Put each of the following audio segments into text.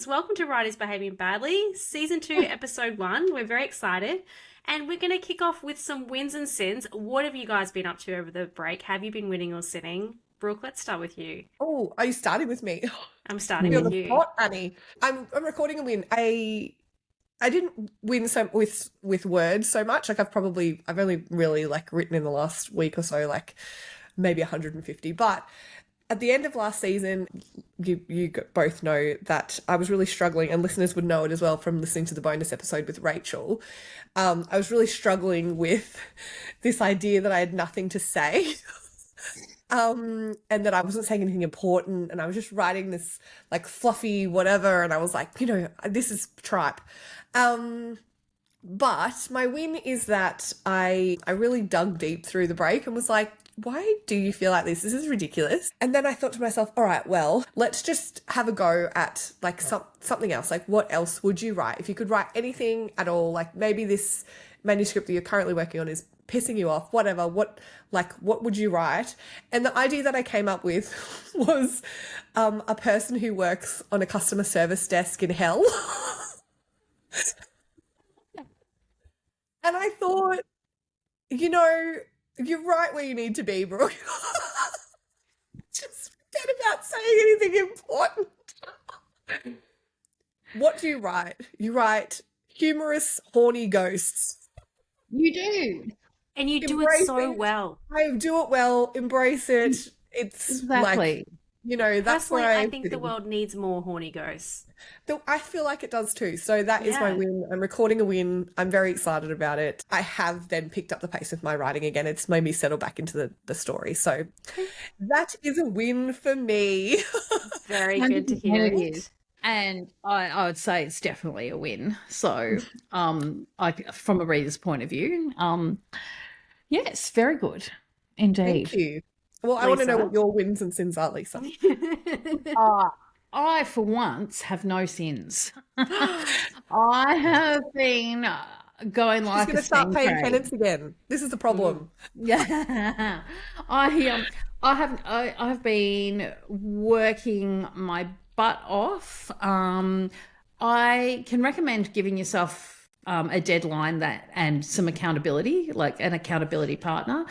Welcome to Writers Behaving Badly, Season 2, Episode 1. We're very excited. And we're going to kick off with some wins and sins. What have you guys been up to over the break? Have you been winning or sinning? Brooke, let's start with you. Oh, are you starting with me? I'm starting You're with the you. spot, Annie. I'm recording a win. I didn't win so with words so much. Like I've only really like written in the last week or so, like maybe 150. But at the end of last season, you both know that I was really struggling, and listeners would know it as well from listening to the bonus episode with Rachel. I was really struggling with this idea that I had nothing to say. And that I wasn't saying anything important, and I was just writing this like fluffy whatever, and I was like, this is tripe. But my win is that I really dug deep through the break and was like, why do you feel like this? This is ridiculous. And then I thought to myself, all right, well, let's just have a go at like something else. Like, what else would you write? If you could write anything at all, like maybe this manuscript that you're currently working on is pissing you off, whatever, what would you write? And the idea that I came up with was a person who works on a customer service desk in hell. And I thought, you're right where you need to be, Brooke. Just forget about saying anything important. What do you write? You write humorous, horny ghosts. You do. And you do Embrace it so it. well. I do it well, embrace it. It's Exactly. like, that's Personally, where I I'm think the sitting. world needs more horny ghosts. I feel like it does too. So that is my Yeah. win. I'm recording a win. I'm very excited about it. I have then picked up the pace with my writing again. It's made me settle back into the story. So that is a win for me. Very good to hear 100% it it. is. And I would say it's definitely a win. So, from a reader's point of view, yes, very good indeed. Thank you. Well, I want to know Lisa? what your wins and sins are, Lisa. I, for once, have no sins. I have been going She's like going a to start paying stingray. penance again. This is the problem. Yeah, I have been working my butt off. I can recommend giving yourself a deadline and some accountability, like an accountability partner.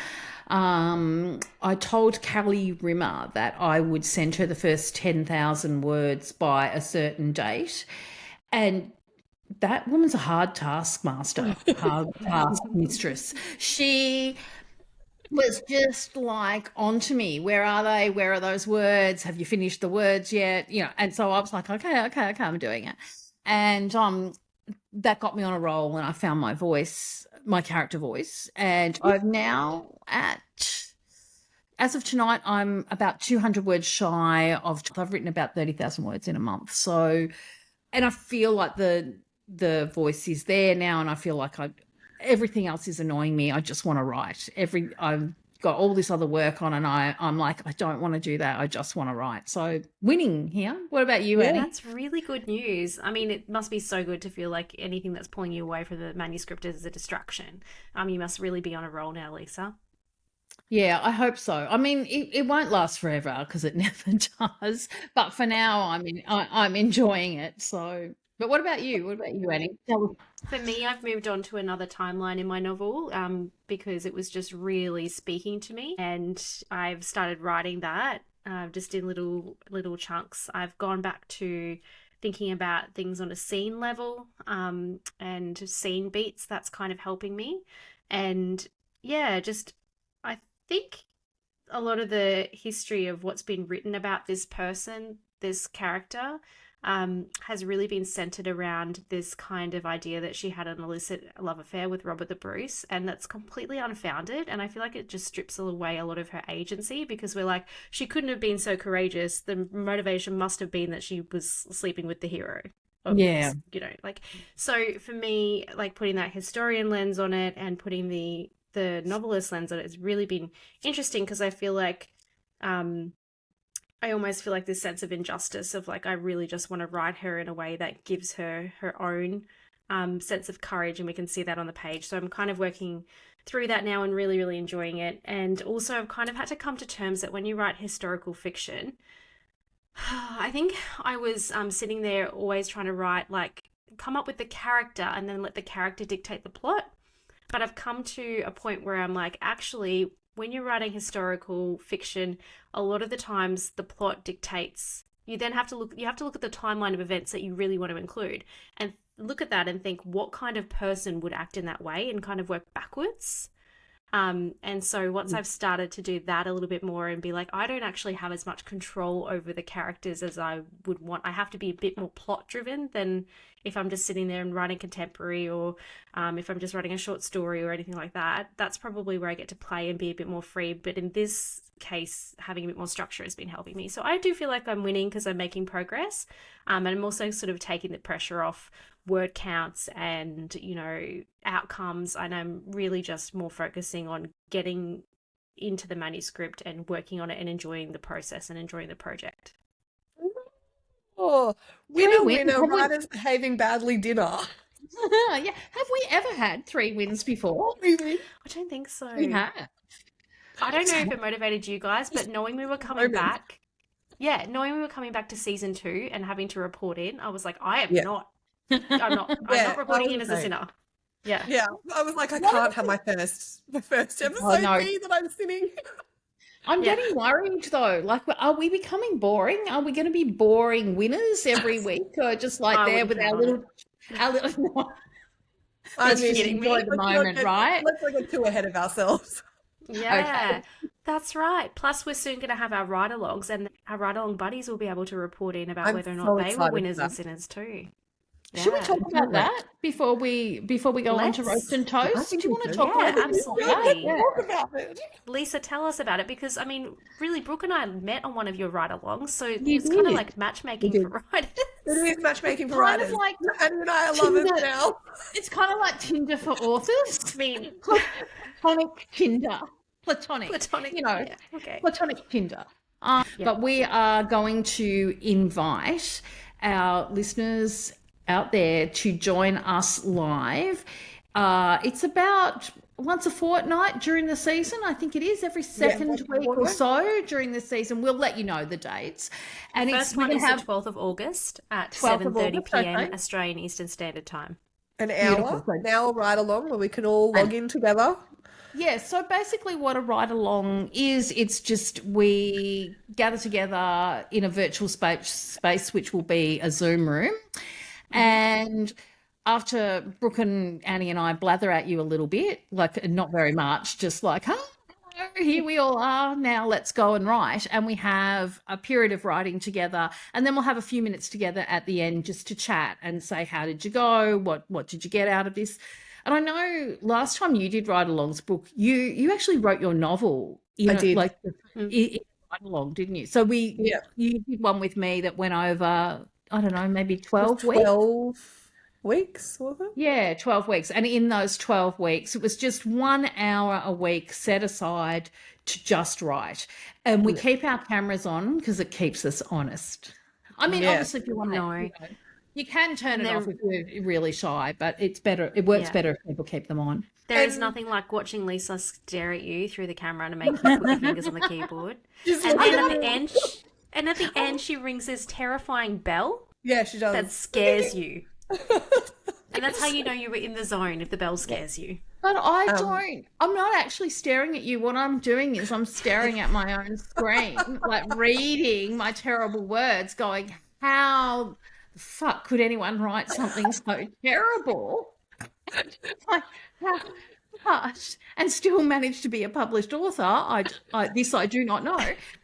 I told Callie Rimmer that I would send her the first 10,000 words by a certain date, and that woman's a hard taskmaster, hard task mistress. She was just like onto me. Where are they? Where are those words? Have you finished the words yet? And so I was like, okay, I'm doing it. And that got me on a roll, and I found my voice, my character voice. And I've now as of tonight, I'm about 200 words shy of, I've written about 30,000 words in a month. So, and I feel like the voice is there now, and I feel like everything else is annoying me. I just want to write. I've got all this other work on, and I'm like, I don't want to do that. I just want to write. So winning here. What about you, Annie? That's really good news. I mean, it must be so good to feel like anything that's pulling you away from the manuscript is a distraction. You must really be on a roll now, Lisa. Yeah, I hope so. I mean, it won't last forever because it never does. But for now, I'm enjoying it. So, but what about you? What about you, Annie? For me, I've moved on to another timeline in my novel because it was just really speaking to me, and I've started writing that just in little chunks. I've gone back to thinking about things on a scene level and scene beats. That's kind of helping me, and yeah, just I think a lot of the history of what's been written about this person, this character, has really been centered around this kind of idea that she had an illicit love affair with Robert the Bruce, and that's completely unfounded. And I feel like it just strips away a lot of her agency because we're like, she couldn't have been so courageous. The motivation must have been that she was sleeping with the hero. Yeah. So for me, like putting that historian lens on it and putting the novelist lens on it has really been interesting because I feel like I almost feel like this sense of injustice of like I really just want to write her in a way that gives her her own sense of courage, and we can see that on the page. So I'm kind of working through that now and really, really enjoying it. And also I've kind of had to come to terms that when you write historical fiction, I think I was sitting there always trying to write, like, come up with the character and then let the character dictate the plot. But I've come to a point where I'm like, actually, when you're writing historical fiction, a lot of the times the plot dictates. You then have to look. You have to look at the timeline of events that you really want to include, and look at that and think what kind of person would act in that way, and kind of work backwards. And so once I've started to do that a little bit more and be like, I don't actually have as much control over the characters as I would want. I have to be a bit more plot driven than if I'm just sitting there and writing contemporary, or if I'm just writing a short story or anything like that. That's probably where I get to play and be a bit more free. But in this case, having a bit more structure has been helping me. So I do feel like I'm winning because I'm making progress. And I'm also sort of taking the pressure off word counts and, you know, outcomes, and I'm really just more focusing on getting into the manuscript and working on it and enjoying the process and enjoying the project. Oh, Three winner, wins. winner, writers behaving badly dinner. Yeah. Have we ever had 3 wins before? We win. I don't think so. We have. I don't know if it motivated you guys, but knowing we were coming Moment. back, knowing we were coming back to season 2 and having to report in, I was like, I'm Yeah. not reporting I in was as a the same. sinner. Yeah. Yeah, I was like, I can't have my first episode no. be that I'm sinning. I'm Yeah. getting worried though. Like, are we becoming boring? Are we going to be boring winners every week, or just like I there wouldn't with count our on little, our little? I Let's just kidding me? enjoy the moment, right? Let's not get too ahead of ourselves. Yeah, that's right. Plus, we're soon going to have our ride-alongs, and our ride-along buddies will be able to report in about I'm whether or so not they were excited for winners and that. sinners too. Should we Yeah. talk about that before we go on to Let's. roast and I toast? think Do you we want to should. talk Yeah, a little bit about that? absolutely. Yeah. Talk about it. Lisa, tell us about it, because I mean, really, Brooke and I met on one of your ride-alongs, so You it's kind of did. like matchmaking We for riders. It is matchmaking for Kind of writers. like Annie and I love it Tinder. now. It's kind of like Tinder for authors. I mean, Platonic Tinder. Platonic. platonic. You know, Yeah, okay. platonic Tinder. Yeah. But we are going to invite our listeners out there to join us live. It's about once a fortnight during the season. I think it is every second once a week or fortnight. so during the season. We'll let you know the dates. And First we're one gonna is have the 12th of August at 12th of 7:30 August, p.m. okay. Australian Eastern Standard Time. An Beautiful. hour ride along where we can all log in together. Yeah, so basically what a ride along is, it's just we gather together in a virtual space which will be a Zoom room. And after Brooke and Annie and I blather at you a little bit, like not very much, just like, hello, here we all are, now let's go and write. And we have a period of writing together, and then we'll have a few minutes together at the end just to chat and say, how did you go? What did you get out of this? And I know last time you did ride-alongs, Brooke, you actually wrote your novel. I did. Like in ride-along, didn't you? So you did one with me that went over, I don't know, maybe 12 weeks. 12 weeks, was it? Yeah, 12 weeks. And in those 12 weeks, it was just 1 hour a week set aside to just write. And we keep our cameras on because it keeps us honest. I mean, Yeah. obviously, if you want to, No. you can turn it they're- off if you're really shy, but it's better. It works Yeah. better if people keep them on. There is And- nothing like watching Lisa stare at you through the camera and make you put your fingers on the keyboard. Just And look then at at the it. end, she rings this terrifying bell Yeah, she does. that scares you. And that's how you know you were in the zone, if the bell scares you. But I don't. I'm not actually staring at you. What I'm doing is I'm staring at my own screen, like reading my terrible words, going, how the fuck could anyone write something so terrible? Like, but, and still manage to be a published author. This I do not know.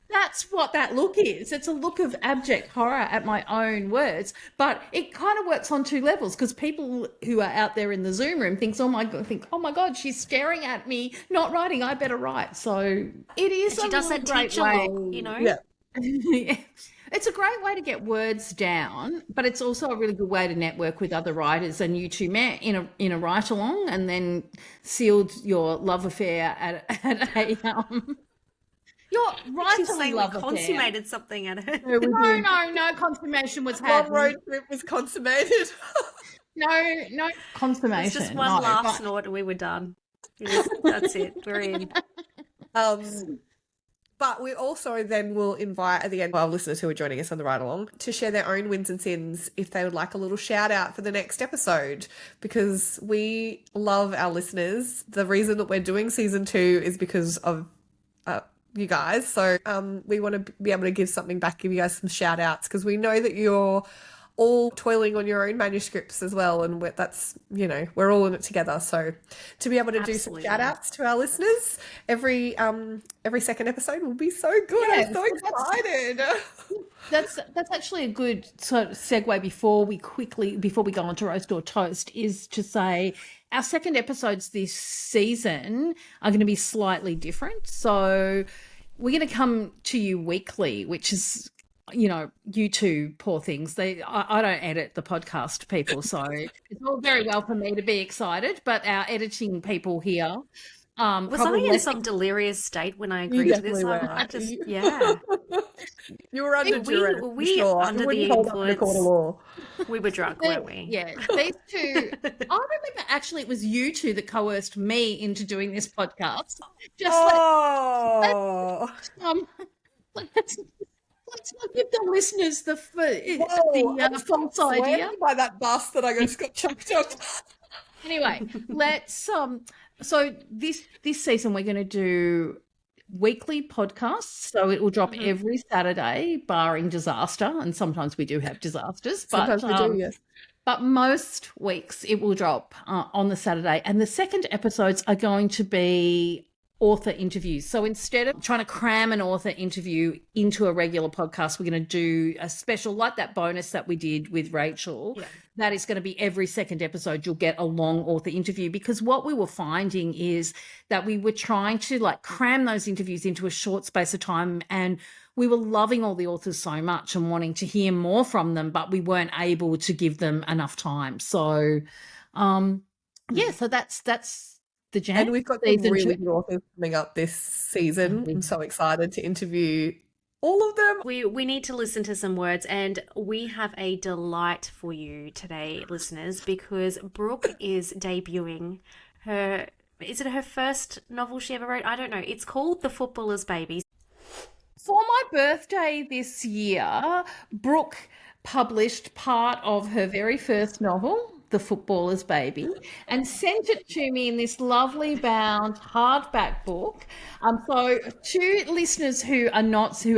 That's what that look is. It's a look of abject horror at my own words, but it kind of works on 2 levels, because people who are out there in the Zoom room think, oh my God, she's staring at me, not writing. I better write. So it is. She a does really that great teacher way. look, you know? Yeah. It's a great way to get words down, but it's also a really good way to network with other writers. And you two met in a write along, and then sealed your love affair at a your She's writerly saying we love affair. consummated something at her. No consummation was One had. road trip was consummated. No consummation. It's just one no, laugh but- snort and we were done. That's it. We're in. But we also then will invite at the end our listeners who are joining us on the ride along to share their own wins and sins if they would like a little shout out for the next episode, because we love our listeners. The reason that we're doing season 2 is because of you guys. So we want to be able to give something back, give you guys some shout outs, because we know that you're all toiling on your own manuscripts as well, and that's, you know, we're all in it together. So to be able to do some shout outs to our listeners every second episode will be so good. Yeah, I'm so excited. That's actually a good sort of segue before we go on to roast or toast, is to say our second episodes this season are going to be slightly different. So we're going to come to you weekly, which is, you know, you two poor things. I don't edit the podcast, people, so it's all very well for me to be excited, but our editing people here. Was I in some delirious state when I agreed to this? I just, yeah. You were under duress. Were we under the influence? We were drunk, weren't we? Yeah. These two, I remember actually it was you two that coerced me into doing this podcast. Let's not give the listeners the false idea. By that bus that I just got chucked up. Anyway, let's so this season we're going to do weekly podcasts, so it will drop every Saturday, barring disaster, and sometimes we do have disasters, but sometimes we do, yes. But most weeks it will drop on the Saturday, and the second episodes are going to be author interviews. So instead of trying to cram an author interview into a regular podcast, we're going to do a special, like that bonus that we did with Rachel. Yeah. That is going to be every second episode you'll get a long author interview, because what we were finding is that we were trying to like cram those interviews into a short space of time, and we were loving all the authors so much and wanting to hear more from them, but we weren't able to give them enough time. So so that's the jam. And we've got some really good authors coming up this season. I'm so excited to interview all of them. We need to listen to some words, and we have a delight for you today, listeners, because Brooke is debuting her. Is it her first novel she ever wrote? I don't know. It's called The Footballer's Baby. For my birthday this year, Brooke published part of her very first novel, The Footballer's Baby, and sent it to me in this lovely bound hardback book. So to listeners who do not see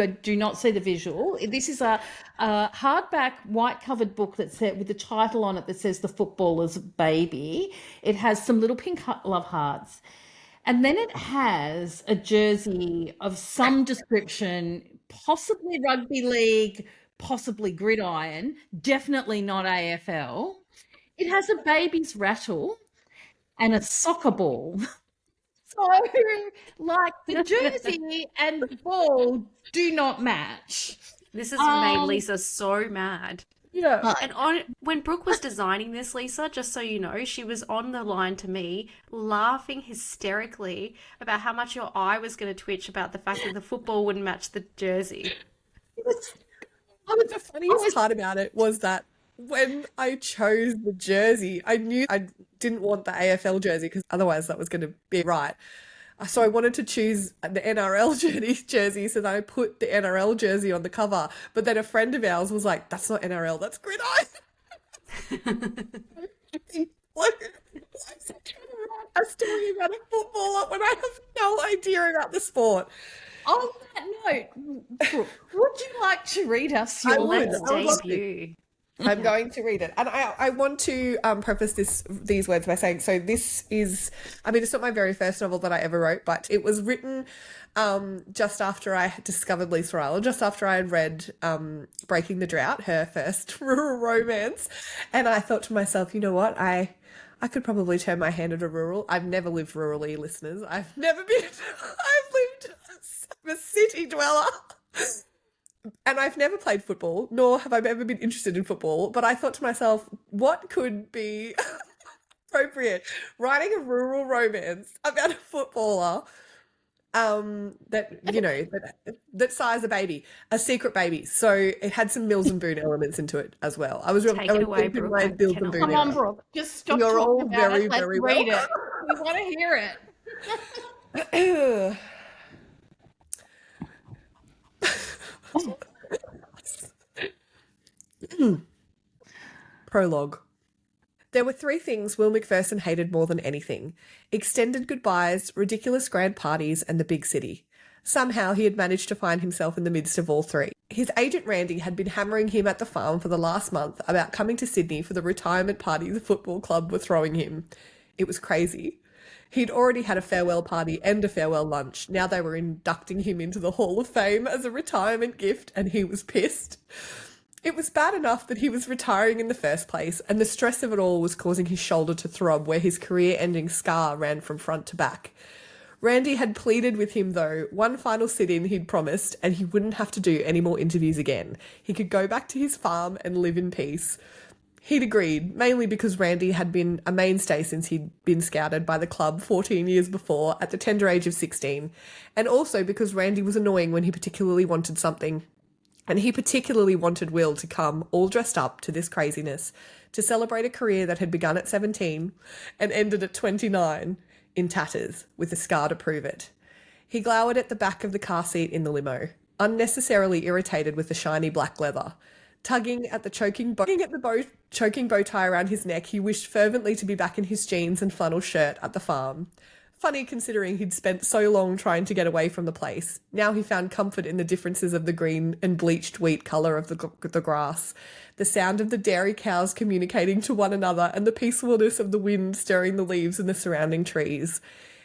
the visual, this is a hardback white covered book that's with the title on it that says The Footballer's Baby. It has some little pink love hearts. And then it has a jersey of some description, possibly rugby league, possibly gridiron, definitely not AFL. It has a baby's rattle and a soccer ball. So, like, the jersey and the ball do not match. This has made Lisa so mad. Yeah. And when Brooke was designing this, Lisa, just so you know, she was on the line to me, laughing hysterically about how much your eye was going to twitch about the fact that the football wouldn't match the jersey. The funniest part about it was that when I chose the jersey, I knew I didn't want the AFL jersey because otherwise that was going to be right. So I wanted to choose the NRL jersey, so that I put the NRL jersey on the cover. But then a friend of ours was like, "That's not NRL, that's gridiron." I'm talking about a footballer when I have no idea about the sport. On that note, would you like to read us your debut? I'm going to read it. And I want to preface these words by saying, so this is, I mean, it's not my very first novel that I ever wrote, but it was written just after I had discovered Lisa Ryland, just after I had read Breaking the Drought, her first rural romance. And I thought to myself, you know what, I could probably turn my hand at a rural. I've never lived rurally, listeners. I've never been, I've lived a city dweller. And I've never played football, nor have I ever been interested in football. But I thought to myself, what could be appropriate? Writing a rural romance about a footballer that, you know, that size a baby, a secret baby. So it had some Mills and Boon elements into it as well. I was Take it away, Brooke. Come on, Brooke. Just stop. You're all very, very well. Read it. We want to hear it. Prologue. There were three things Will McPherson hated more than anything: extended goodbyes, ridiculous grand parties, and the big city. Somehow he had managed to find himself in the midst of all three. His agent Randy had been hammering him at the farm for the last month about coming to Sydney for the retirement party the football club were throwing him. It was crazy. He'd already had a farewell party and a farewell lunch. Now they were inducting him into the Hall of Fame as a retirement gift, and he was pissed. It was bad enough that he was retiring in the first place, and the stress of it all was causing his shoulder to throb where his career-ending scar ran from front to back. Randy had pleaded with him, though, one final sit-in he'd promised, and he wouldn't have to do any more interviews again. He could go back to his farm and live in peace. He'd agreed, mainly because Randy had been a mainstay since he'd been scouted by the club 14 years before at the tender age of 16, and also because Randy was annoying when he particularly wanted something. And he particularly wanted Will to come, all dressed up, to this craziness, to celebrate a career that had begun at 17 and ended at 29, in tatters, with a scar to prove it. He glowered at the back of the car seat in the limo, unnecessarily irritated with the shiny black leather. Tugging at the choking bow tie around his neck, he wished fervently to be back in his jeans and flannel shirt at the farm. Funny considering he'd spent so long trying to get away from the place. Now he found comfort in the differences of the green and bleached wheat colour of the grass, the sound of the dairy cows communicating to one another, and the peacefulness of the wind stirring the leaves in the surrounding trees.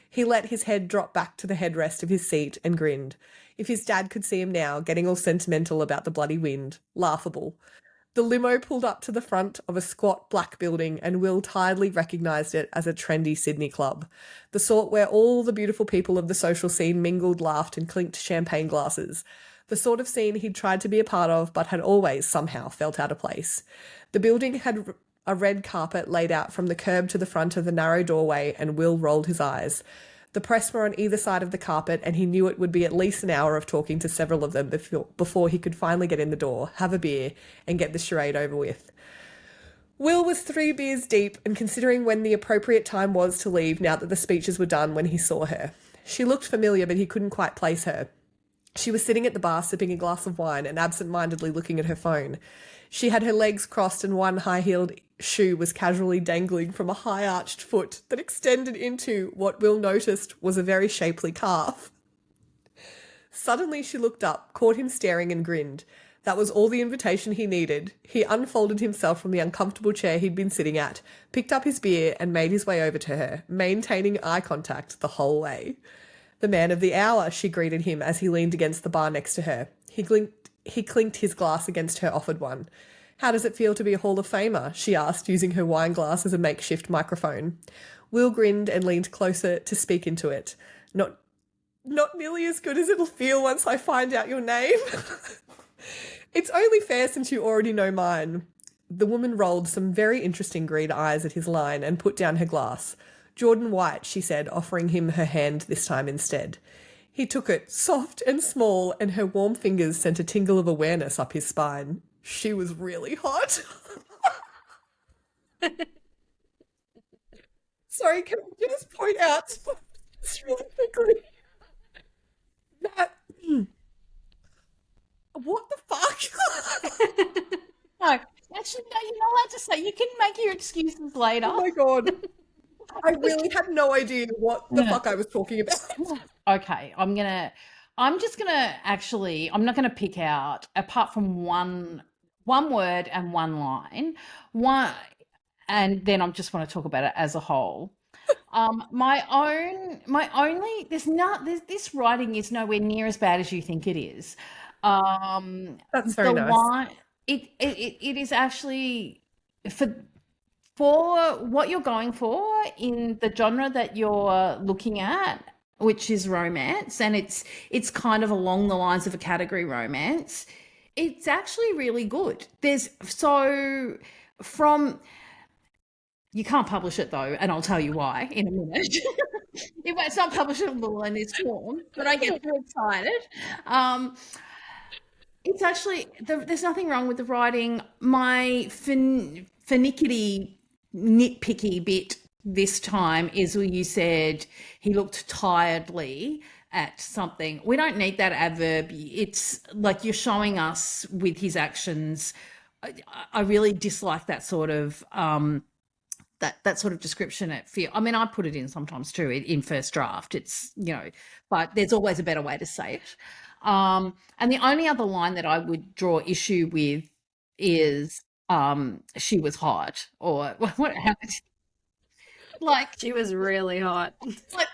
He let his head drop back to the headrest of his seat and grinned. If his dad could see him now, getting all sentimental about the bloody wind. Laughable. The limo pulled up to the front of a squat black building, and Will tiredly recognised it as a trendy Sydney club, the sort where all the beautiful people of the social scene mingled, laughed and clinked champagne glasses, the sort of scene he'd tried to be a part of but had always somehow felt out of place. The building had a red carpet laid out from the curb to the front of the narrow doorway, and Will rolled his eyes. The press were on either side of the carpet, and he knew it would be at least an hour of talking to several of them before he could finally get in the door, have a beer, and get the charade over with. Will was 3 beers deep and considering when the appropriate time was to leave now that the speeches were done when he saw her. She looked familiar, but he couldn't quite place her. She was sitting at the bar sipping a glass of wine and absent-mindedly looking at her phone. She had her legs crossed and one high-heeled shoe was casually dangling from a high-arched foot that extended into what Will noticed was a very shapely calf. Suddenly she looked up, caught him staring and grinned. That was all the invitation he needed. He unfolded himself from the uncomfortable chair he'd been sitting at, picked up his beer and made his way over to her, maintaining eye contact the whole way. The man of the hour, she greeted him as he leaned against the bar next to her. He clinked his glass against her offered one. How does it feel to be a Hall of Famer? She asked, using her wine glass as a makeshift microphone. Will grinned and leaned closer to speak into it. Not nearly as good as it'll feel once I find out your name. It's only fair since you already know mine. The woman rolled some very interesting green eyes at his line and put down her glass. Jordan White, she said, offering him her hand this time instead. He took it, soft and small, and her warm fingers sent a tingle of awareness up his spine. She was really hot. Sorry, can I just point out just really quickly that what the fuck? No, actually, no, you're not allowed to say. You can make your excuses later. Oh my god. I really had no idea what the fuck I was talking about. Okay, I'm just gonna actually, I'm not gonna pick out, apart from one word and one line, and then I just want to talk about it as a whole. This writing is nowhere near as bad as you think it is. That's very nice. It is actually for what you're going for in the genre that you're looking at, which is romance, and it's kind of along the lines of a category romance. It's actually really good. You can't publish it though, and I'll tell you why in a minute. It's not publishable in this form, but I get too excited. It's actually, there's nothing wrong with the writing. My finicky, nitpicky bit this time is where you said he looked tiredly at something. We don't need that adverb. It's like you're showing us with his actions. I really dislike that sort of that sort of description at feel. I mean, I put it in sometimes too in first draft. It's, but there's always a better way to say it. And the only other line that I would draw issue with is she was hot, or what happened. Like, She was really hot. like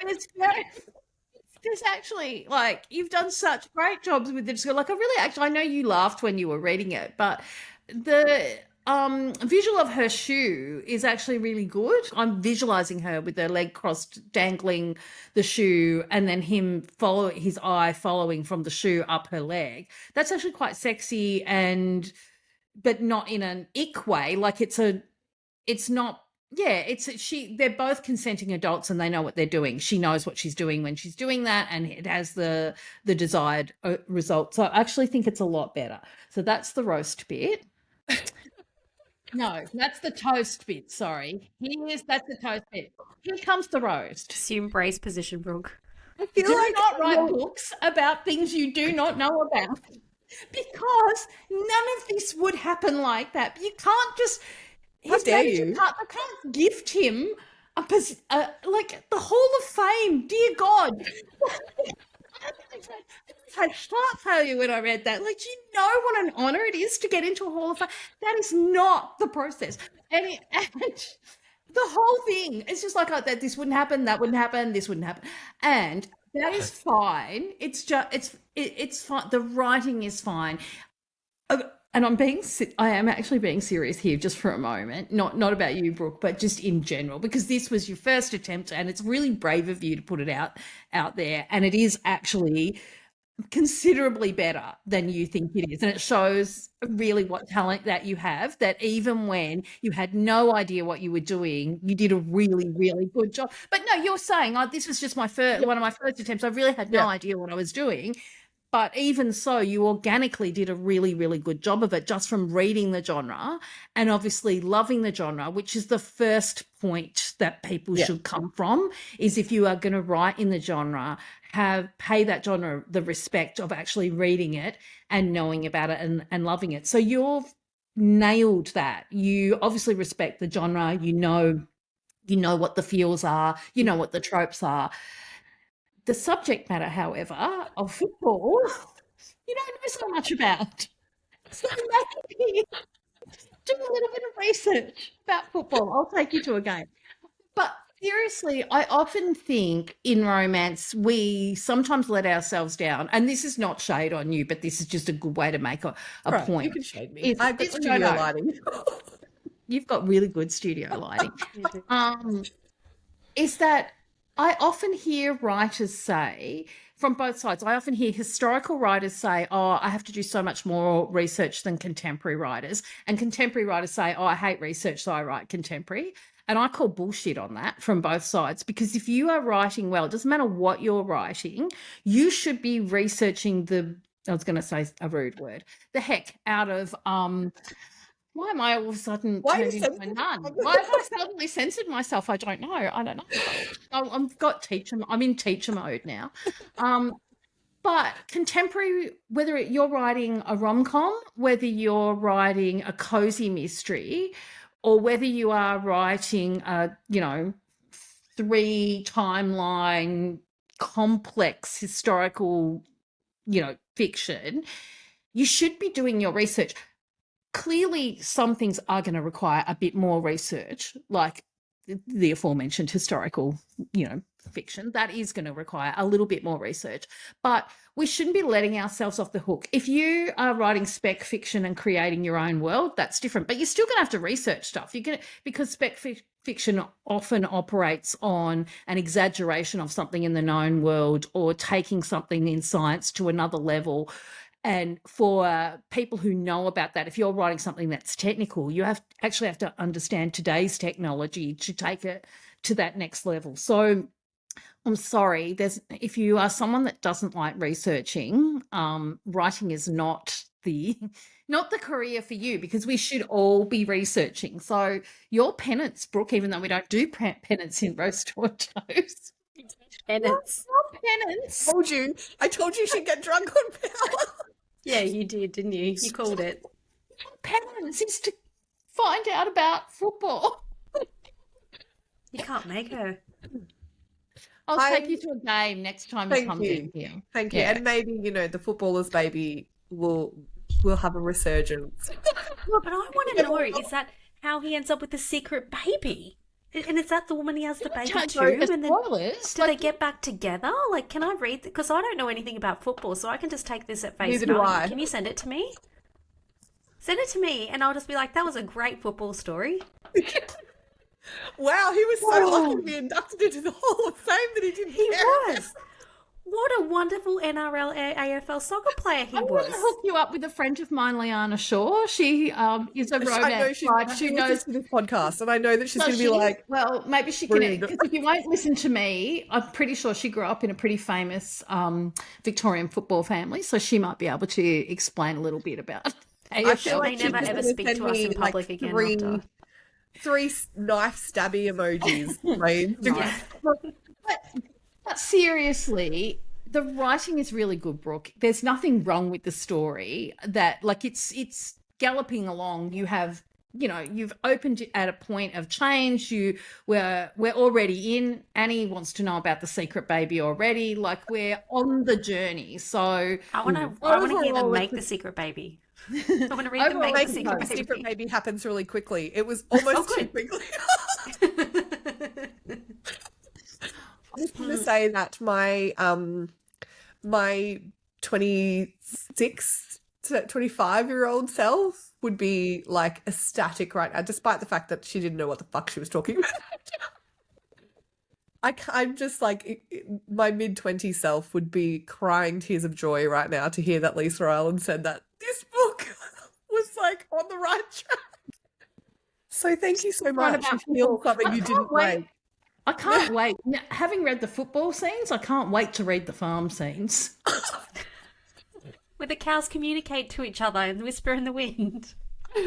there's actually, like, you've done such great jobs with this. Like, I know you laughed when you were reading it, but the visual of her shoe is actually really good. I'm visualizing her with her leg crossed, dangling the shoe, and then his eye following from the shoe up her leg. That's actually quite sexy, but not in an ick way. Like, they're both consenting adults and they know what they're doing. She knows what she's doing when she's doing that, and it has the desired result. So I actually think it's a lot better. So that's the roast bit. No, that's the toast bit. Sorry. That's the toast bit. Here comes the roast. Assume brace position, Brooke. I feel Do like not write books about things you do not know about, because none of this would happen like that. You can't just. How dare you? I can't gift him like the Hall of Fame. Dear God. I had heart failure when I read that. Like, you know what an honor it is to get into a Hall of Fame? That is not the process. And the whole thing, it's just like, oh, that this wouldn't happen, that wouldn't happen, this wouldn't happen. And that is fine. It's just, it's fine. The writing is fine. And I am actually being serious here just for a moment, not about you, Brooke, but just in general, because this was your first attempt and it's really brave of you to put it out there. And it is actually considerably better than you think it is. And it shows really what talent that you have, that even when you had no idea what you were doing, you did a really, really good job. But no, you're saying, oh, this was just one of my first attempts. I really had no idea what I was doing. But even so, you organically did a really, really good job of it just from reading the genre and obviously loving the genre, which is the first point that people should come from, is if you are going to write in the genre, pay that genre the respect of actually reading it and knowing about it and loving it. So you've nailed that. You obviously respect the genre. You know what the feels are. You know what the tropes are. The subject matter, however, of football, you don't know so much about. So maybe do a little bit of research about football. I'll take you to a game. But seriously, I often think in romance we sometimes let ourselves down. And this is not shade on you, but this is just a good way to make a point. You can shade me. I've got studio lighting. You've got really good studio lighting. Is that I often hear writers say, from both sides, I often hear historical writers say, oh, I have to do so much more research than contemporary writers. And contemporary writers say, oh, I hate research, so I write contemporary. And I call bullshit on that from both sides, because if you are writing well, it doesn't matter what you're writing, you should be researching I was going to say a rude word, the heck out of why am I all of a sudden turned into a nun? Why have I suddenly censored myself? I don't know. I'm in teacher mode now. But contemporary, whether you're writing a rom-com, whether you're writing a cozy mystery, or whether you are writing a, 3-timeline complex historical, fiction, you should be doing your research. Clearly, some things are going to require a bit more research, like the aforementioned historical, fiction. That is going to require a little bit more research. But we shouldn't be letting ourselves off the hook. If you are writing spec fiction and creating your own world, that's different. But you're still going to have to research stuff. Because spec fiction often operates on an exaggeration of something in the known world, or taking something in science to another level. And for people who know about that, if you're writing something that's technical, you have to understand today's technology to take it to that next level. So I'm sorry, if you are someone that doesn't like researching, writing is not the career for you, because we should all be researching. So your penance, Brooke, even though we don't do penance in Roast or Toast. Penance. Not penance. I told you she'd get drunk on power. Yeah, you did, didn't you? You called it. Penance is to find out about football. You can't make her. I'll I- take you to a game next time you Thank come you. in here. Thank you. Yeah. And maybe, the footballer's baby will have a resurgence. But I want to know, is that how he ends up with the secret baby? And is that the woman he has the baby Don't to? go to And then spoilers. do they get back together? Like, can I read? Because I don't know anything about football, so I can just take this at face Neither do value. I. Can you send it to me? Send it to me, and I'll just be like, that was a great football story. Wow, he was so lucky to be inducted into the Hall of Fame that he didn't He care. was. What a wonderful NRL AFL soccer player he I'm was. going to hook you up with a friend of mine, Liana Shaw. She is a I know romance writer. she She knows knows. to this podcast, and I know that she's So going to be she- like, well, maybe she can. rude. Because if you won't listen to me, I'm pretty sure she grew up in a pretty famous Victorian football family, so she might be able to explain a little bit about I feel AFL. like They she's never just ever gonna speak send to us me, in public again three, after. three knife stabby emojis. Right? Yeah. But seriously, the writing is really good, Brooke. There's nothing wrong with the story. That like it's galloping along. You've opened it at a point of change. We're already in. Annie wants to know about the secret baby already. Like we're on the journey. So I want to hear Overall, them it's make the secret baby. I want to read them make Overall, the secret The baby. secret baby happens really quickly. It was almost too good. quickly. I was going to say that my 26 to 25-year-old self would be like ecstatic right now, despite the fact that she didn't know what the fuck she was talking about. I'm just like, my mid-20s self would be crying tears of joy right now to hear that Lisa Island said that this book was like on the right track. So thank you so much about for feeling football. something I you can't didn't wait. like. I can't wait. Now, having read the football scenes, I can't wait to read the farm scenes. Where the cows communicate to each other and whisper in the wind. I'm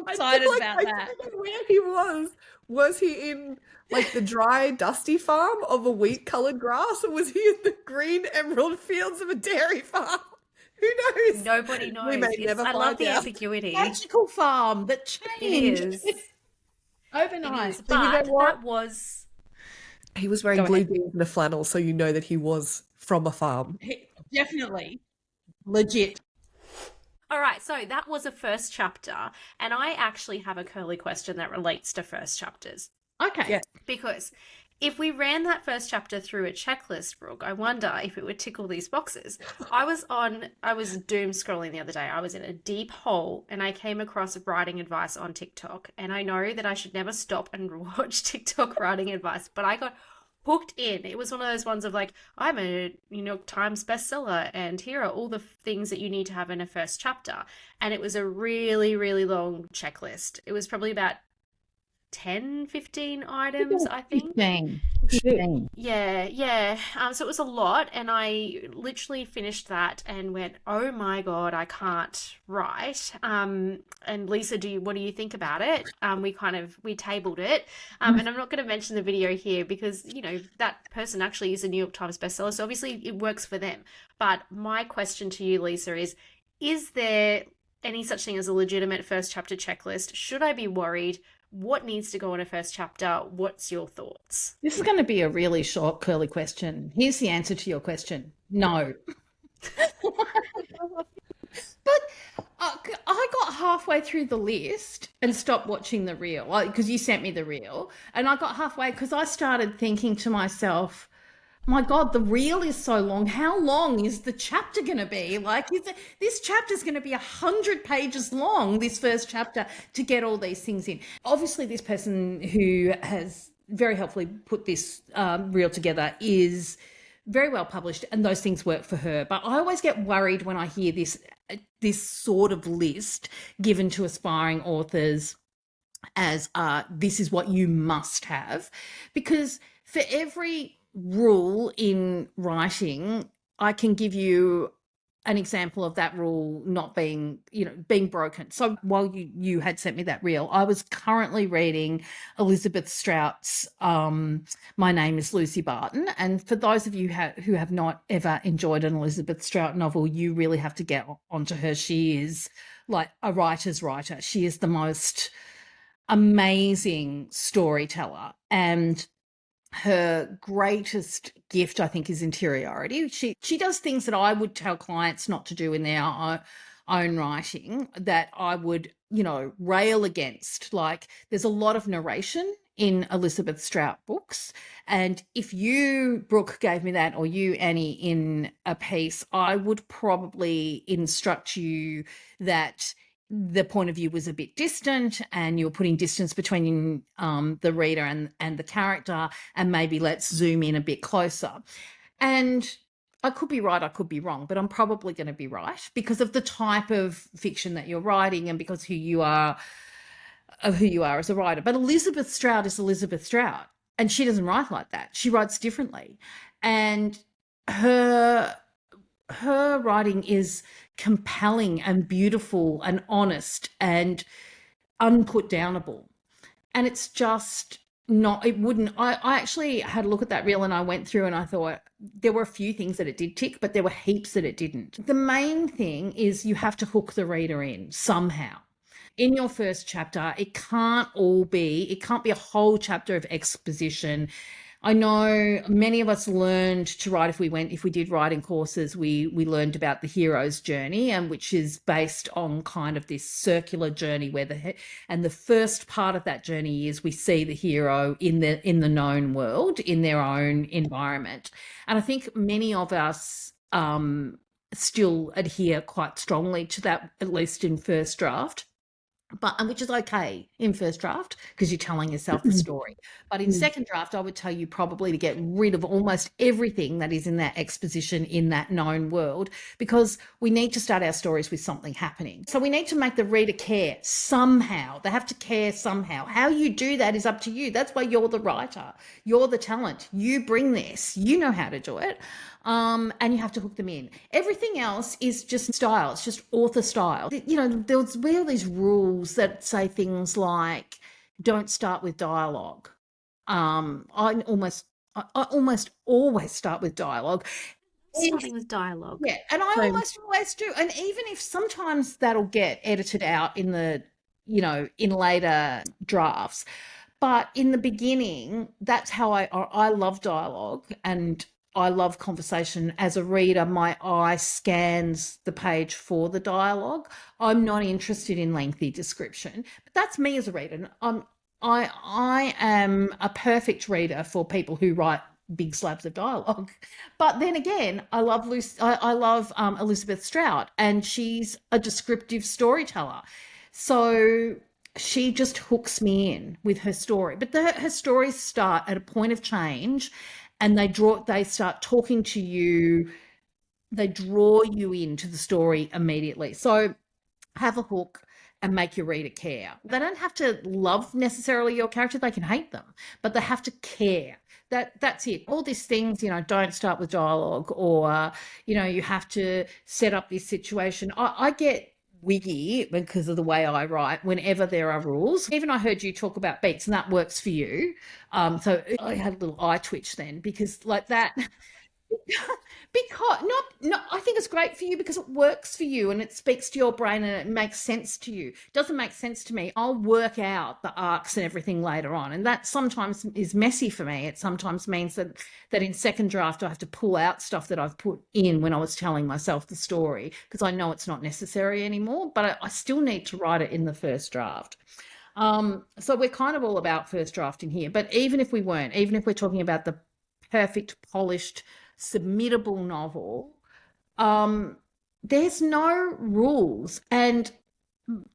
I excited feel like about I that. don't know where he was. Was he in like the dry, dusty farm of a wheat-colored grass, or was he in the green emerald fields of a dairy farm? Who knows? Nobody knows. We may It's- never I love find the out. ambiguity. Magical farm that changed is. overnight. It is. you know But what? that was He was wearing Go blue ahead. jeans and a flannel, so you know that he was from a farm. Definitely legit. all right. So that was a first chapter, and I actually have a curly question that relates to first chapters. Okay. Yeah. Because if we ran that first chapter through a checklist, Brooke, I wonder if it would tickle these boxes. I was doom scrolling the other day. I was in a deep hole and I came across writing advice on TikTok. And I know that I should never stop and watch TikTok writing advice, but I got hooked in. It was one of those ones of like, I'm a New York Times bestseller and here are all the things that you need to have in a first chapter. And it was a really, really long checklist. It was probably about 10, 15 items, I think. 15. Yeah. So it was a lot, and I literally finished that and went, "Oh my God, I can't write." And Lisa, what do you think about it? We tabled it, and I'm not going to mention the video here because that person actually is a New York Times bestseller, so obviously it works for them. But my question to you, Lisa, is there any such thing as a legitimate first chapter checklist? Should I be worried? What needs to go in a first chapter? What's your thoughts? This is going to be a really short, curly question. Here's the answer to your question. No. But I got halfway through the list and stopped watching the reel because you sent me the reel. And I got halfway because I started thinking to myself, my God, the reel is so long. How long is the chapter going to be? Like, this chapter is going to be 100 pages long, this first chapter, to get all these things in. Obviously, this person who has very helpfully put this reel together is very well published, and those things work for her. But I always get worried when I hear this sort of list given to aspiring authors as this is what you must have, because for every rule in writing, I can give you an example of that rule not being, being broken. So while you had sent me that reel, I was currently reading Elizabeth Strout's My Name is Lucy Barton. And for those of you who have not ever enjoyed an Elizabeth Strout novel, you really have to get onto her. She is like a writer's writer. She is the most amazing storyteller, and her greatest gift, I think, is interiority. She does things that I would tell clients not to do in their own writing, that I would, rail against. Like, there's a lot of narration in Elizabeth Strout books, and if you, Brooke, gave me that, or you, Annie, in a piece, I would probably instruct you that the point of view was a bit distant, and you're putting distance between the reader and the character, and maybe let's zoom in a bit closer. And I could be right, I could be wrong, but I'm probably going to be right because of the type of fiction that you're writing and because who you are as a writer. But Elizabeth Strout is Elizabeth Strout, and she doesn't write like that. She writes differently, and her writing is compelling and beautiful and honest and unputdownable. And it's just not, it wouldn't, I actually had a look at that reel and I went through and I thought there were a few things that it did tick, but there were heaps that it didn't. The main thing is you have to hook the reader in somehow. In your first chapter, it can't be a whole chapter of exposition. I know many of us learned to write, if we did writing courses, we learned about the hero's journey, and which is based on kind of this circular journey where the first part of that journey is we see the hero in the known world, in their own environment. And I think many of us still adhere quite strongly to that, at least in first draft. And which is okay in first draft because you're telling yourself the story. But in second draft, I would tell you probably to get rid of almost everything that is in that exposition in that known world, because we need to start our stories with something happening. So we need to make the reader care somehow. They have to care somehow. How you do that is up to you. That's why you're the writer. You're the talent. You bring this. You know how to do it. And you have to hook them in. Everything else is just style. It's just author style. There's all these rules that say things like, don't start with dialogue. I almost always start with dialogue. Starting with dialogue. Yeah, and I almost always do. And even if sometimes that'll get edited out in in later drafts, but in the beginning, that's how I love dialogue and I love conversation. As a reader, my eye scans the page for the dialogue. I'm not interested in lengthy description, but that's me as a reader. I am a perfect reader for people who write big slabs of dialogue. But then again, I love Elizabeth Strout, and she's a descriptive storyteller. So she just hooks me in with her story. But her stories start at a point of change, and they start talking to you. They draw you into the story immediately. So have a hook and make your reader care. They don't have to love necessarily your character. They can hate them, but they have to care. That's it. All these things, don't start with dialogue, or, you have to set up this situation. I get wiggy because of the way I write whenever there are rules. Even I heard you talk about beats, and that works for you. So I had a little eye twitch then, because like that, because I think it's great for you because it works for you and it speaks to your brain and it makes sense to you. It doesn't make sense to me. I'll work out the arcs and everything later on, and that sometimes is messy for me. It sometimes means that in second draft I have to pull out stuff that I've put in when I was telling myself the story, because I know it's not necessary anymore, but I still need to write it in the first draft. So we're kind of all about first draft in here, but even if we're talking about the perfect, polished, submittable novel, there's no rules, and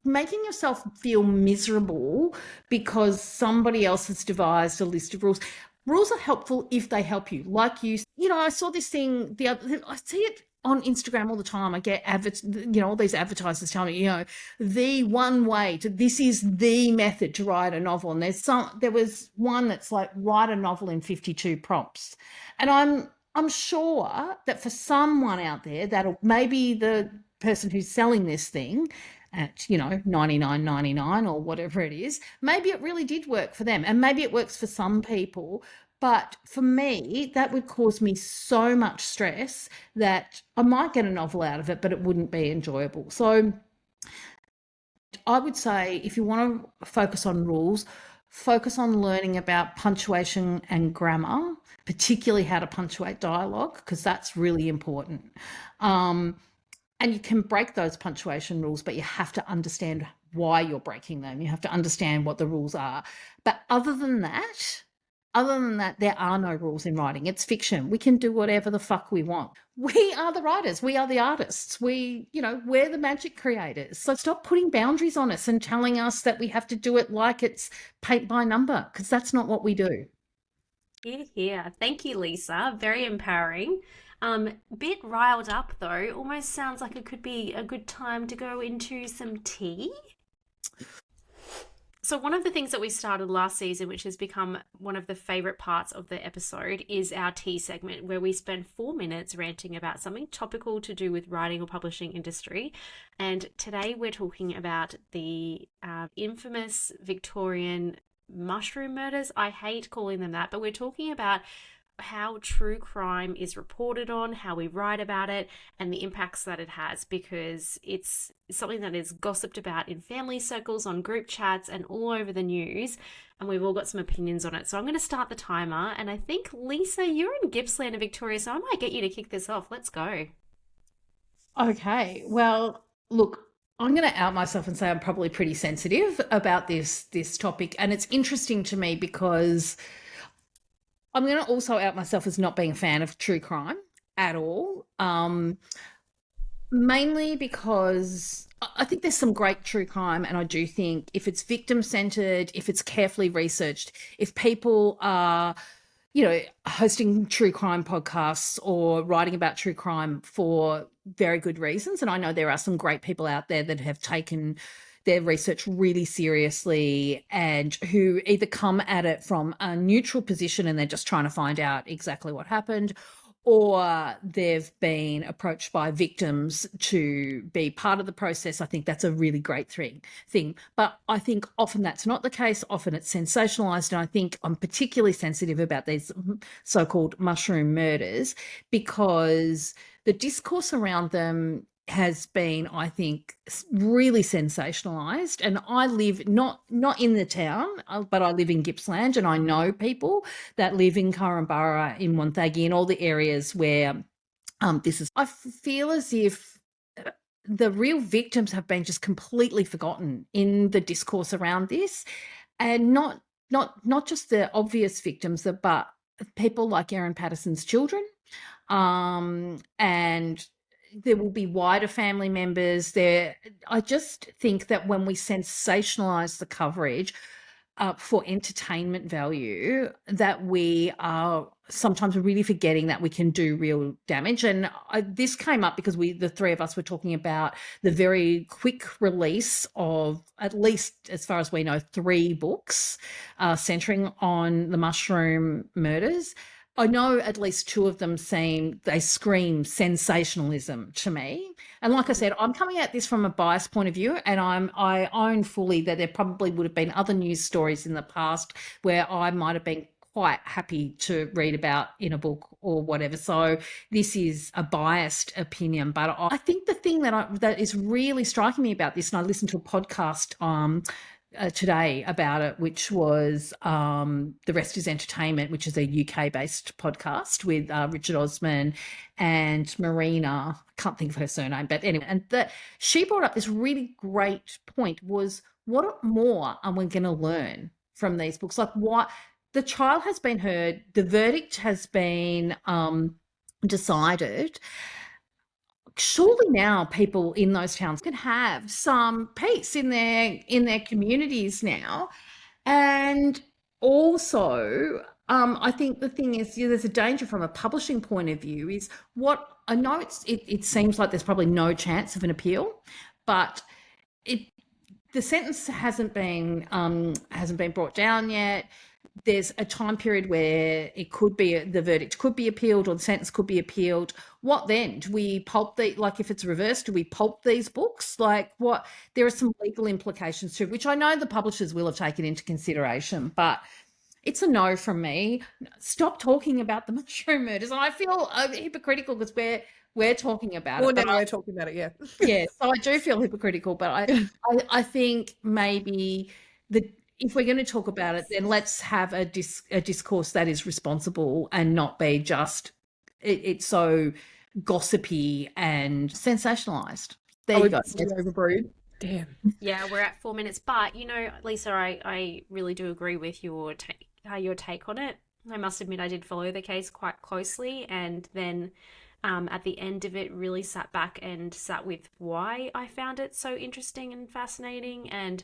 making yourself feel miserable because somebody else has devised a list of rules. Rules are helpful if they help you. Like I saw this thing I see it on Instagram all the time. I get all these advertisers telling me, the one way this is the method to write a novel. And there was one that's like, write a novel in 52 prompts. And I'm sure that for someone out there, that'll maybe the person who's selling this thing at 99.99 or whatever it is, maybe it really did work for them, and maybe it works for some people. But for me, that would cause me so much stress that I might get a novel out of it, but it wouldn't be enjoyable. So I would say if you want to focus on rules, focus on learning about punctuation and grammar, particularly how to punctuate dialogue, because that's really important. And you can break those punctuation rules, but you have to understand why you're breaking them. You have to understand what the rules are. But other than that, there are no rules in writing. It's fiction. We can do whatever the fuck we want. We are the writers. We are the artists. We're the magic creators. So stop putting boundaries on us and telling us that we have to do it like it's paint by number, because that's not what we do. Yeah. Thank you, Lisa. Very empowering. Bit riled up though. Almost sounds like it could be a good time to go into some tea. So one of the things that we started last season, which has become one of the favorite parts of the episode, is our tea segment, where we spend 4 minutes ranting about something topical to do with writing or publishing industry. And today we're talking about the infamous Victorian mushroom murders. I hate calling them that, but we're talking about how true crime is reported on, how we write about it, and the impacts that it has, because it's something that is gossiped about in family circles, on group chats, and all over the news, and we've all got some opinions on it. So I'm going to start the timer, and I think, Lisa, you're in Gippsland and Victoria, so I might get you to kick this off. Let's go. Okay, well, look, I'm going to out myself and say I'm probably pretty sensitive about this topic, and it's interesting to me because I'm going to also out myself as not being a fan of true crime at all, mainly because I think there's some great true crime, and I do think if it's victim-centered, if it's carefully researched, if people are, hosting true crime podcasts or writing about true crime for very good reasons, and I know there are some great people out there that have taken their research really seriously and who either come at it from a neutral position and they're just trying to find out exactly what happened, or they've been approached by victims to be part of the process. I think that's a really great thing. But I think often that's not the case. Often it's sensationalized. And I think I'm particularly sensitive about these so-called mushroom murders because the discourse around them has been, I think, really sensationalized. And I live not in the town, but I live in Gippsland, and I know people that live in Korumburra, in Wonthaggi, in all the areas where this is. I feel as if the real victims have been just completely forgotten in the discourse around this, and not just the obvious victims, but people like Erin Patterson's children, and there will be wider family members there. I just think that when we sensationalize the coverage for entertainment value, that we are sometimes really forgetting that we can do real damage. And this came up because the three of us were talking about the very quick release of, at least as far as we know, 3 books centering on the mushroom murders. I know at least 2 of them scream sensationalism to me. And like I said, I'm coming at this from a biased point of view, and I own fully that there probably would have been other news stories in the past where I might have been quite happy to read about in a book or whatever. So this is a biased opinion, but I think the thing that is really striking me about this, and I listened to a podcast today about it, which was The Rest is Entertainment, which is a UK-based podcast with Richard Osman and Marina. I can't think of her surname, but anyway, and she brought up this really great point, was what more are we going to learn from these books? Like, what the trial has been heard, the verdict has been decided. Surely now people in those towns can have some peace in their communities now. And also, I think the thing is, there's a danger from a publishing point of view is what I know it seems like there's probably no chance of an appeal, but the sentence hasn't been brought down yet. there's a time period where it could be the verdict could be appealed or the sentence could be appealed. What then? Do we pulp like if it's reversed, do we pulp these books? Like what? There are some legal implications too, which I know the publishers will have taken into consideration, but it's a no from me. Stop talking about the mushroom murders. And I feel hypocritical because we're talking about Well, it. now we're talking about it, yeah. Yeah, so I do feel hypocritical, but I think maybe if we're going to talk about it, then let's have a discourse that is responsible and not be just it's so gossipy and sensationalized. There you go. Overbrewed. Damn. Yeah, we're at 4 minutes, but Lisa, I really do agree with your take on it. I must admit I did follow the case quite closely, and then at the end of it really sat back and sat with why I found it so interesting and fascinating, and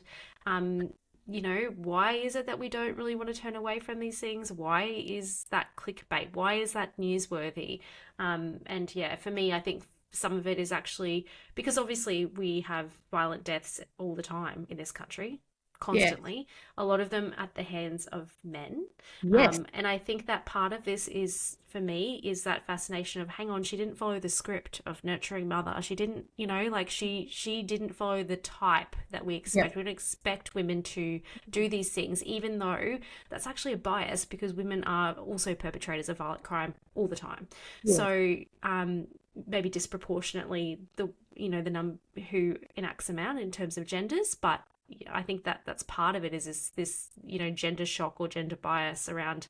why is it that we don't really want to turn away from these things? Why is that clickbait? Why is that newsworthy? And yeah, for me, I think some of it is actually because obviously we have violent deaths all the time in this country, constantly. A lot of them at the hands of men. Yes. And I think that part of this is, for me, is that fascination of, hang on, she didn't follow the script of nurturing mother. She didn't, she didn't follow the type that we expect. We don't expect women to do these things, even though that's actually a bias because women are also perpetrators of violent crime all the time. So, maybe disproportionately the number who enacts them out in terms of genders, but I think that's part of it is this gender shock or gender bias around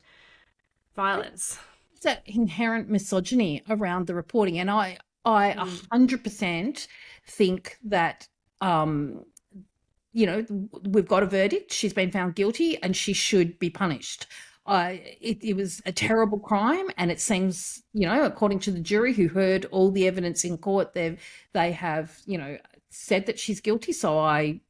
violence. It's that inherent misogyny around the reporting, and I 100% think that we've got a verdict. She's been found guilty, and she should be punished. It was a terrible crime, and it seems, according to the jury who heard all the evidence in court, they have, said that she's guilty. So I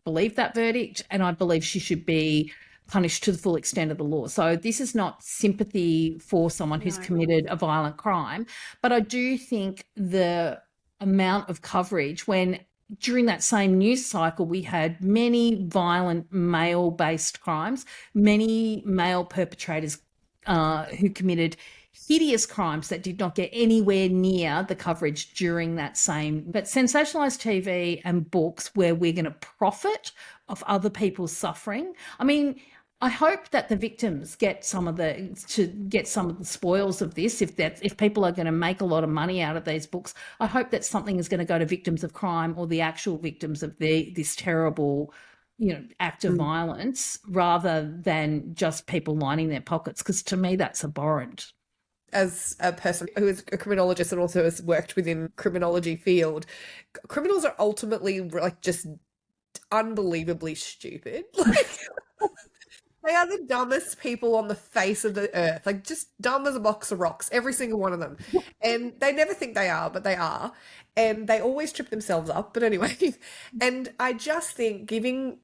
believe that verdict, and I believe she should be punished to the full extent of the law. So this is not sympathy for someone who's committed a violent crime, but I do think the amount of coverage when during that same news cycle, we had many violent male-based crimes, many male perpetrators who committed hideous crimes that did not get anywhere near the coverage during that same. But sensationalized TV and books where we're going to profit off other people's suffering. I mean, I hope that the victims get some of the spoils of this. If people are going to make a lot of money out of these books, I hope that something is going to go to victims of crime or the actual victims of this terrible, act of violence, rather than just people lining their pockets. Because to me, that's abhorrent. As a person who is a criminologist and also has worked within criminology field, criminals are ultimately like just unbelievably stupid. They are the dumbest people on the face of the earth, like just dumb as a box of rocks, every single one of them. And they never think they are, but they are. And they always trip themselves up. But anyway, and I just think giving,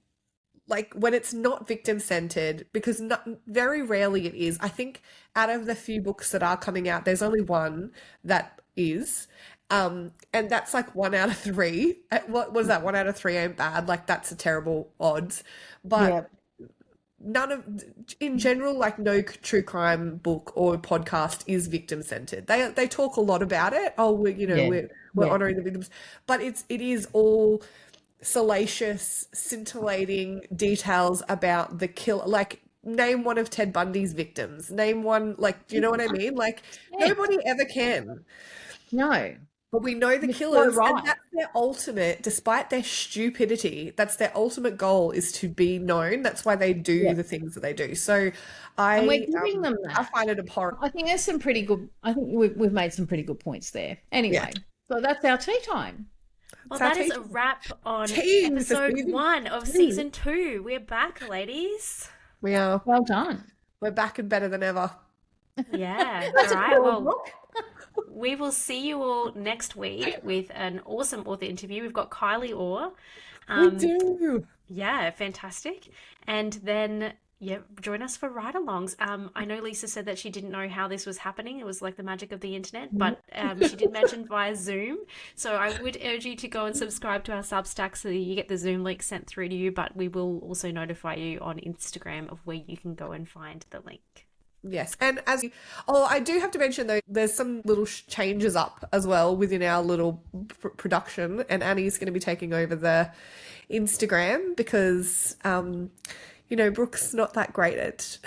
like, when it's not victim-centered, because very rarely it is. I think out of the few books that are coming out, there's only one that is. And that's like 1 out of 3. What was that? 1 out of 3 ain't bad. Like, that's a terrible odds. But in general, like, no true crime book or podcast is victim-centered. They talk a lot about it. Oh, we're honoring the victims, but it is all salacious, scintillating details about the kill. Like, name one of Ted Bundy's victims. Name one. Like, do you know what I mean? Like, nobody ever can. No. But we know the killers, and that's their ultimate, despite their stupidity, that's their ultimate goal, is to be known. That's why they do the things that they do. So and we're giving them that. I find it abhorrent. I think there's some pretty good, I think we've made some pretty good points there. Anyway, so that's our tea time. Well, that is a wrap on episode 1 of season 2. We're back, ladies. We are. Well done. We're back and better than ever. Yeah. All right. Well, we will see you all next week with an awesome author interview. We've got Kylie Orr. We do. Yeah, fantastic. And then Yep, join us for ride-alongs. I know Lisa said that she didn't know how this was happening. It was like the magic of the internet, but she did mention via Zoom. So I would urge you to go and subscribe to our Substack so that you get the Zoom link sent through to you, but we will also notify you on Instagram of where you can go and find the link. Yes. And I do have to mention though, there's some little changes up as well within our little production, and Annie's going to be taking over the Instagram because, Brooke's not that great at,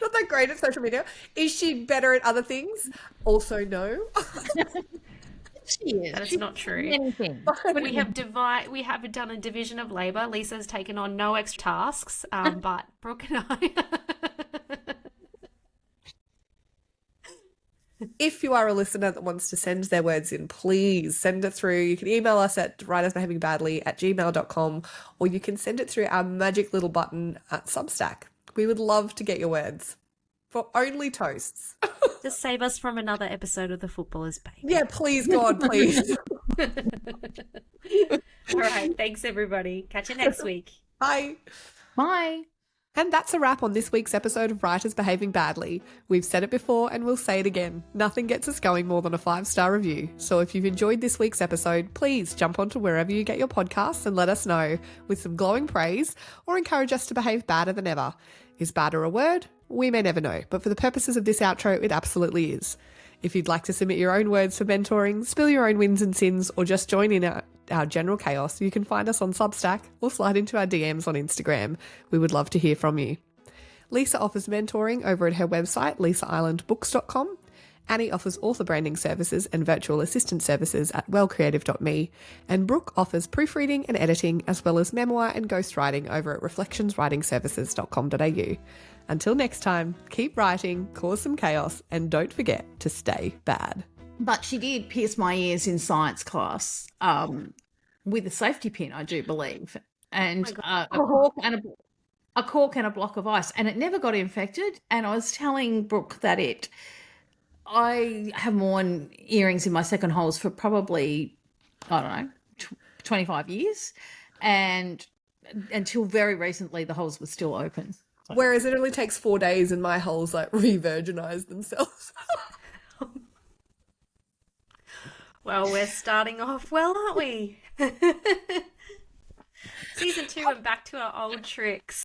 not that great at social media. Is she better at other things? Also, no. She is. That is not true. Anything. We have done a division of labor. Lisa's taken on no extra tasks, but Brooke and I. If you are a listener that wants to send their words in, please send it through. You can email us at writersbehavingbadly@gmail.com, or you can send it through our magic little button at Substack. We would love to get your words for only toasts. Just save us from another episode of The Footballer's Baby. Yeah, please, God, please. All right. Thanks, everybody. Catch you next week. Bye. Bye. And that's a wrap on this week's episode of Writers Behaving Badly. We've said it before and we'll say it again. Nothing gets us going more than a 5-star review. So if you've enjoyed this week's episode, please jump onto wherever you get your podcasts and let us know with some glowing praise or encourage us to behave badder than ever. Is badder a word? We may never know, but for the purposes of this outro, it absolutely is. If you'd like to submit your own words for mentoring, spill your own wins and sins, or just join in our general chaos, you can find us on Substack or slide into our DMs on Instagram. We would love to hear from you. Lisa offers mentoring over at her website, lisaislandbooks.com. Annie offers author branding services and virtual assistant services at wellcreative.me. And Brooke offers proofreading and editing, as well as memoir and ghostwriting over at reflectionswritingservices.com.au. Until next time, keep writing, cause some chaos, and don't forget to stay bad. But she did pierce my ears in science class with a safety pin, I do believe, and a cork and a block of ice, and it never got infected. And I was telling Brooke that I have worn earrings in my second holes for probably, I don't know, 25 years, and until very recently the holes were still open. Whereas it only takes 4 days and my holes like re-virginize themselves. Well, we're starting off well, aren't we? Season 2 and back to our old tricks.